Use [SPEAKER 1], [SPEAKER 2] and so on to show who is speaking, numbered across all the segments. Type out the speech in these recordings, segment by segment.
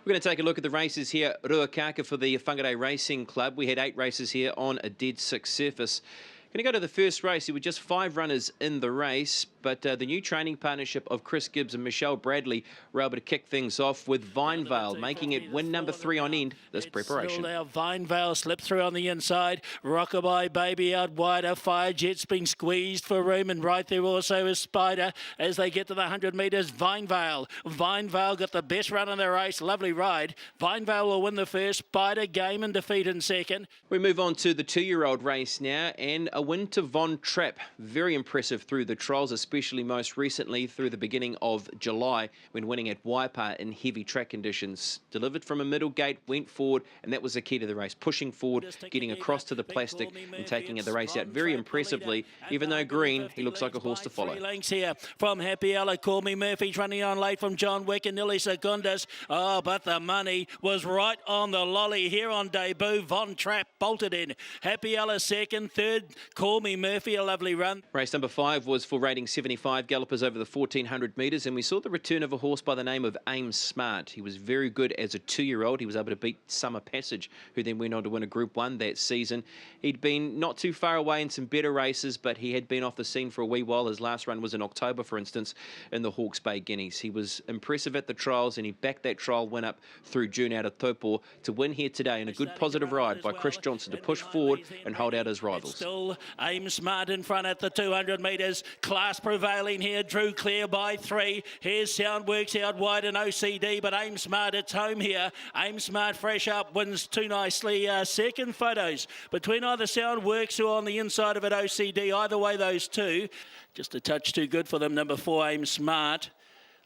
[SPEAKER 1] We're going to take a look at the races here at Ruakaka for the Whangarei Racing Club. We had 8 races here on a dead 6 surface. Going to go to the first race. There were just 5 runners in the race, but the new training partnership of Chris Gibbs and Michelle Bradley were able to kick things off with Vinevale, making it win number 3 on end this preparation.
[SPEAKER 2] Now Vinevale slipped through on the inside. Rockabye Baby out wider. Firejet's been squeezed for room, and right there also is Spider as they get to the 100 metres. Vinevale got the best run in the race. Lovely ride. Vinevale will win the first. Spider game and defeat in second.
[SPEAKER 1] We move on to the 2-year-old race now, and a win to Von Trapp. Very impressive through the trials, especially most recently through the beginning of July when winning at Waipa in heavy track conditions. Delivered from a middle gate, went forward, and that was the key to the race. Pushing forward, getting across to the plastic and taking the race out very impressively. Even though green, he looks like a horse to follow.
[SPEAKER 2] 3 lengths here from Happy Ella. Call Me Murphy's running on late from John Wick and Nilly Secundus. Oh, but the money was right on the lolly here on debut. Von Trapp bolted in. Happy Ella second, third. Call Me Murphy, a lovely run. Race
[SPEAKER 1] number 5 was for rating 75 gallopers over the 1400 metres, and we saw the return of a horse by the name of Aim Smart. He was very good as a 2-year-old. He was able to beat Summer Passage, who then went on to win a Group 1 that season. He'd been not too far away in some better races, but he had been off the scene for a wee while. His last run was in October, for instance, in the Hawke's Bay Guineas. He was impressive at the trials, and he backed that trial win up through June out of Taupo to win here today in a good positive ride by Chris Johnson to push forward and hold out his rivals.
[SPEAKER 2] Still Aim Smart in front at the 200 metres. Class prevailing here. Drew clear by 3. Here's Soundworks out wide in OCD, but Aim Smart, it's home here. Aim Smart fresh up, wins too nicely. Second photos between either Soundworks or on the inside of it OCD. Either way, those two. Just a touch too good for them. Number 4, Aim Smart.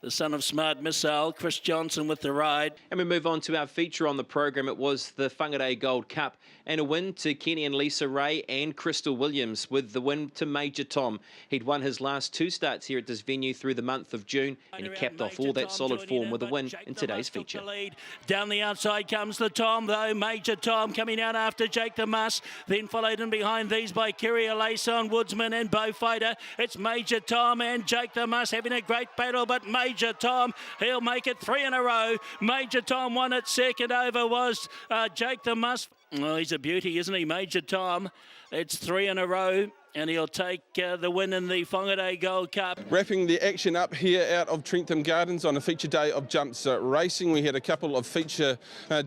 [SPEAKER 2] The son of Smart Missile, Chris Johnson with the ride.
[SPEAKER 1] And we move on to our feature on the program. It was the Whangarei Gold Cup, and a win to Kenny and Lisa Ray and Crystal Williams with the win to Major Tom. He'd won his last 2 starts here at this venue through the month of June, and he capped off all that solid form with a win in today's feature.
[SPEAKER 2] Down the outside comes the Tom, though. Major Tom coming out after Jake the Muss, then followed in behind these by Kyria Layson, Woodsman and Beaufighter. It's Major Tom and Jake the Muss having a great battle, but Major Tom, he'll make it 3 in a row. Major Tom won it. Second over was Jake the Muss. Oh, he's a beauty, isn't he, Major Tom? It's 3 in a row, and he'll take the win in the Whangarei Gold Cup.
[SPEAKER 3] Wrapping the action up here out of Trentham Gardens on a feature day of jumps racing. We had a couple of feature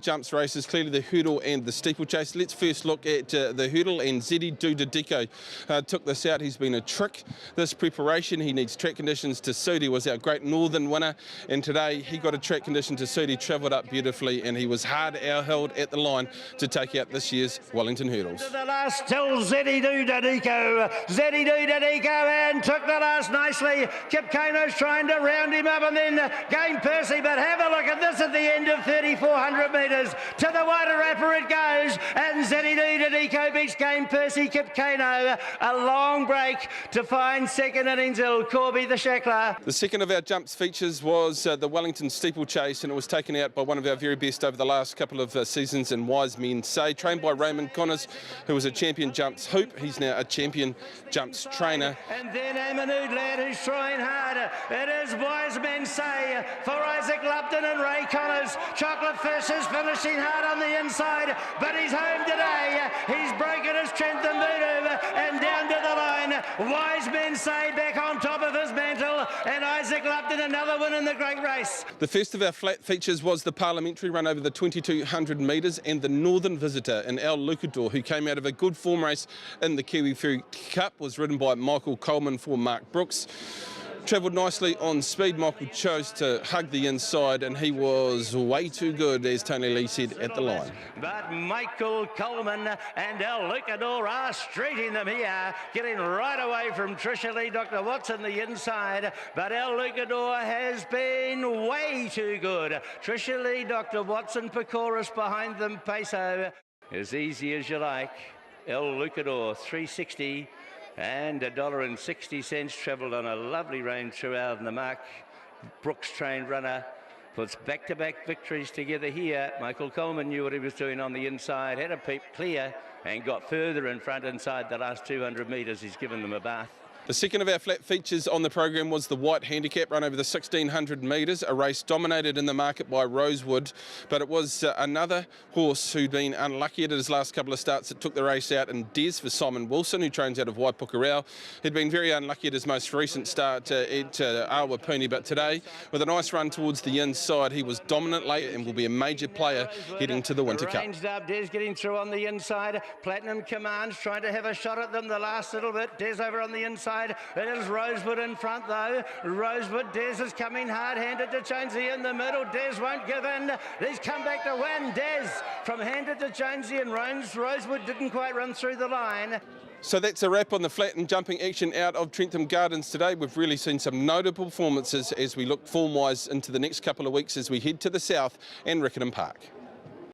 [SPEAKER 3] jumps races, clearly the hurdle and the steeplechase. Let's first look at the hurdle, and Zeddy Dudadiko took this out. He's been a trick this preparation. He needs track conditions to suit. He was our Great Northern winner, and today he got a track condition to suit. He travelled up beautifully, and he was hard held at the line to take out this year's Wellington Hurdles.
[SPEAKER 4] To the last, still Zeddy Dudadiko. Zeddy Dudadiko and took the last nicely. Kip Kano's trying to round him up, and then Game Percy, but have a look at this at the end of 3,400 metres. To the wider wrapper it goes, and Zeddy Dudadiko beats Game Percy. Kip Kano, a long break to find second in Enzel, Corby the Shackler.
[SPEAKER 3] The second of our jumps features was the Wellington Steeplechase, and it was taken out by one of our very best over the last couple of seasons in Wise Men Say, trained by Raymond Connors, who was a champion jumps hoop. He's now a champion jumps trainer.
[SPEAKER 4] And then Amanud lad who's trying hard. It is Wise Men Say for Isaac Lupton and Ray Connors. Chocolate Fish is finishing hard on the inside, but he's home today. He's broken his Trentham Voodoo and down to the line. Wise Men Say back on top of his mantle, and Isaac Lupton another win in the great race.
[SPEAKER 3] The first of our flat features was the parliamentary run over the 2,200 metres, and the Northern Visitor in El Lucador, who came out of a good form race in the Kiwi Fruit Cup, was ridden by Michael Coleman for Mark Brooks. Travelled nicely on speed. Michael chose to hug the inside, and he was way too good, as Tony Lee said at the line.
[SPEAKER 4] But Michael Coleman and El Lucador are streeting them here, getting right away from Tricia Lee. Dr. Watson the inside, but El Lucador has been way too good. Tricia Lee, Dr. Watson, Pecoris behind them. Peso, as easy as you like. El Lucador, 360. And $1.60 travelled on a lovely range throughout in the Mark Brooks trained runner. Puts back-to-back victories together here. Michael Coleman knew what he was doing on the inside, had a peep clear and got further in front inside the last 200 metres. He's given them a bath.
[SPEAKER 3] The second of our flat features on the program was the White Handicap, run over the 1600 metres, a race dominated in the market by Rosewood, but it was another horse who'd been unlucky at his last couple of starts that took the race out, and Des for Simon Wilson, who trains out of Waipukurau. He'd been very unlucky at his most recent start at Awapuni, but today, with a nice run towards the inside, he was dominant late and will be a major player heading to the Winter Cup.
[SPEAKER 4] Ranged up, Des getting through on the inside. Platinum Commands trying to have a shot at them the last little bit. Des over on the inside. It is Rosewood in front though. Rosewood, Des is coming hard-handed to Jonesy in the middle. Des won't give in. He's come back to win. Des from handed to Jonesy and Rosewood didn't quite run through the line.
[SPEAKER 3] So that's a wrap on the flat and jumping action out of Trentham Gardens today. We've really seen some notable performances as we look form-wise into the next couple of weeks as we head to the south and Riccarton Park.